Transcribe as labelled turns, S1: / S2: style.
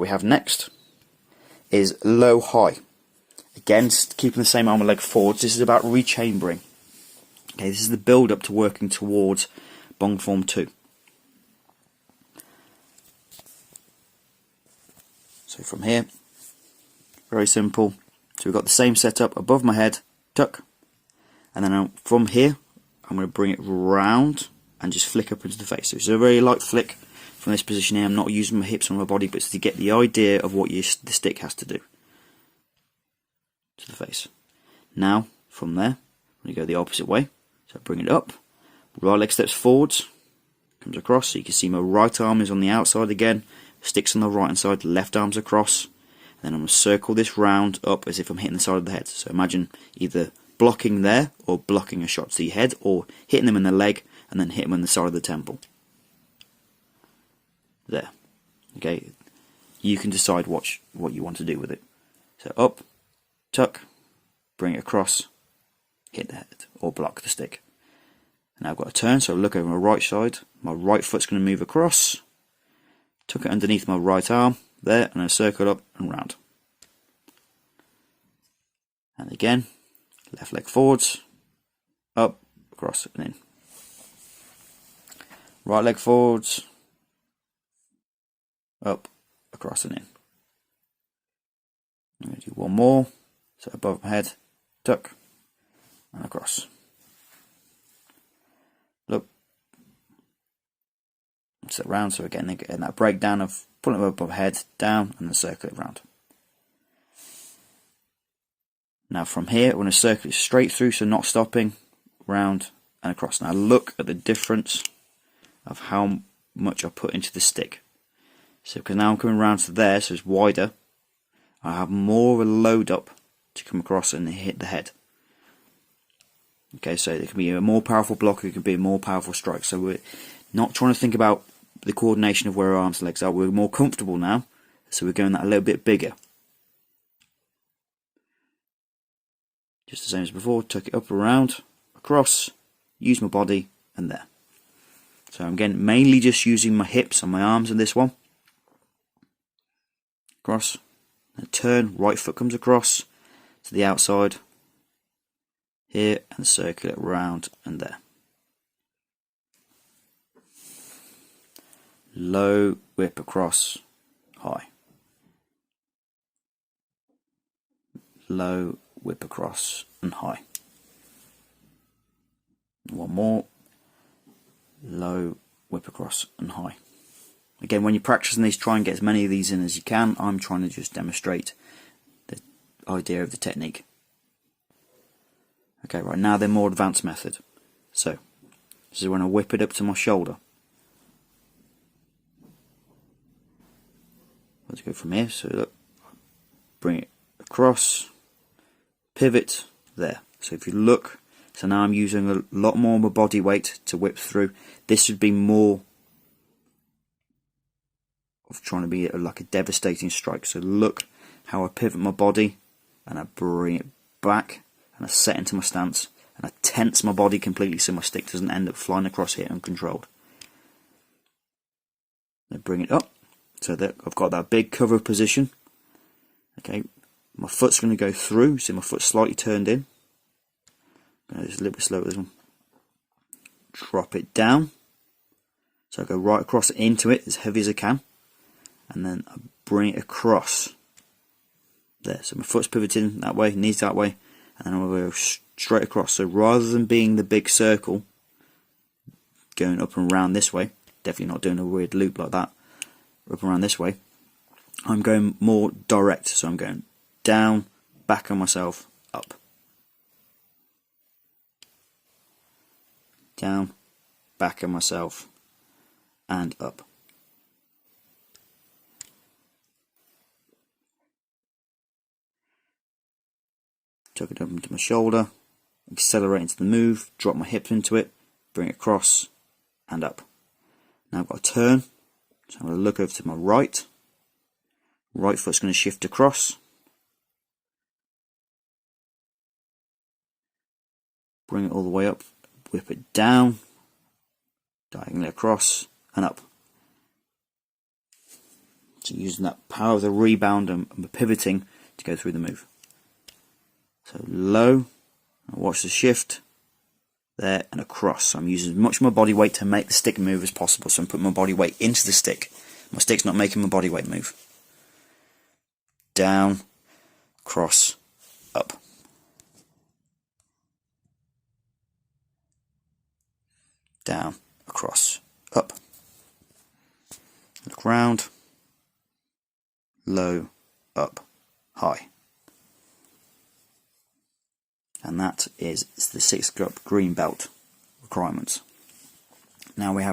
S1: we have next is low high. Again, keeping the same arm and leg forwards. This is about rechambering. Okay, this is the build up to working towards Bong form 2. So from here, very simple. So we've got the same setup above my head, tuck, and then from here I'm going to bring it round and just flick up into the face. So it's a very light flick from this position here. I'm not using my hips on my body, but it's to get the idea of what the stick has to do to the face. Now from there, we go the opposite way. So bring it up, right leg steps forwards, comes across. So you can see my right arm is on the outside again, sticks on the right hand side, left arm's across. Then I'm going to circle this round up as if I'm hitting the side of the head. So imagine either blocking there or blocking a shot to the head, or hitting them in the leg and then hit them on the side of the temple. There. Okay. You can decide what you want to do with it. So up, tuck, bring it across, hit the head or block the stick. Now I've got a turn, so look over my right side. My right foot's going to move across. Tuck it underneath my right arm. There, and I circle up and round. And again, left leg forwards, up, across and in. Right leg forwards, up, across and in. I'm going to do one more. So above my head, tuck, and across. Look. Set round, so again, getting that breakdown of pulling it above head, down, and then circle it round. Now from here, we're going to circle it straight through, so not stopping, round and across. Now look at the difference of how much I put into the stick. So because now I'm coming round to there, so it's wider, I have more of a load up to come across and hit the head. Okay, so it can be a more powerful block, it can be a more powerful strike. So we're not trying to think about the coordination of where our arms and legs are. We're more comfortable now, so we're going that a little bit bigger. Just the same as before, tuck it up around, across, use my body, and there. So I'm again mainly just using my hips and my arms in this one. Across, and turn, right foot comes across to the outside, here, and circle it round and there. Low, whip across, high. Low, whip across and high. One more. Low, whip across and high. Again, when you're practicing these, try and get as many of these in as you can. I'm trying to just demonstrate the idea of the technique. Okay, right now they're more advanced method. So, this is when I whip it up to my shoulder. Let's go from here. So look, bring it across, pivot there. So if you look, so now I'm using a lot more of my body weight to whip through. This would be more of trying to be like a devastating strike. So look how I pivot my body and I bring it back and I set into my stance and I tense my body completely so my stick doesn't end up flying across here uncontrolled. Then bring it up so that I've got that big cover position. Okay, my foot's going to go through, so my foot's slightly turned in. Just a little bit slow with this one. Drop it down. So I go right across into it as heavy as I can. And then I bring it across. There, so my foot's pivoting that way, knees that way. And then I'll go straight across. So rather than being the big circle, going up and round this way, definitely not doing a weird loop like that, up and around this way, I'm going more direct. So I'm going down, back on myself, up. Down, back on myself, and up. Tuck it up into my shoulder, accelerate into the move, drop my hip into it, bring it across, and up. Now I've got a turn, so I'm going to look over to my right. Right foot's going to shift across. Bring it all the way up, whip it down, diagonally across, and up. So using that power of the rebound and pivoting to go through the move. So low, watch the shift, there and across. So I'm using as much of my body weight to make the stick move as possible. So I'm putting my body weight into the stick. My stick's not making my body weight move. Down, cross, up. Down, across, up. Look round, low, up, high. And that is the 6 green belt requirements. Now we have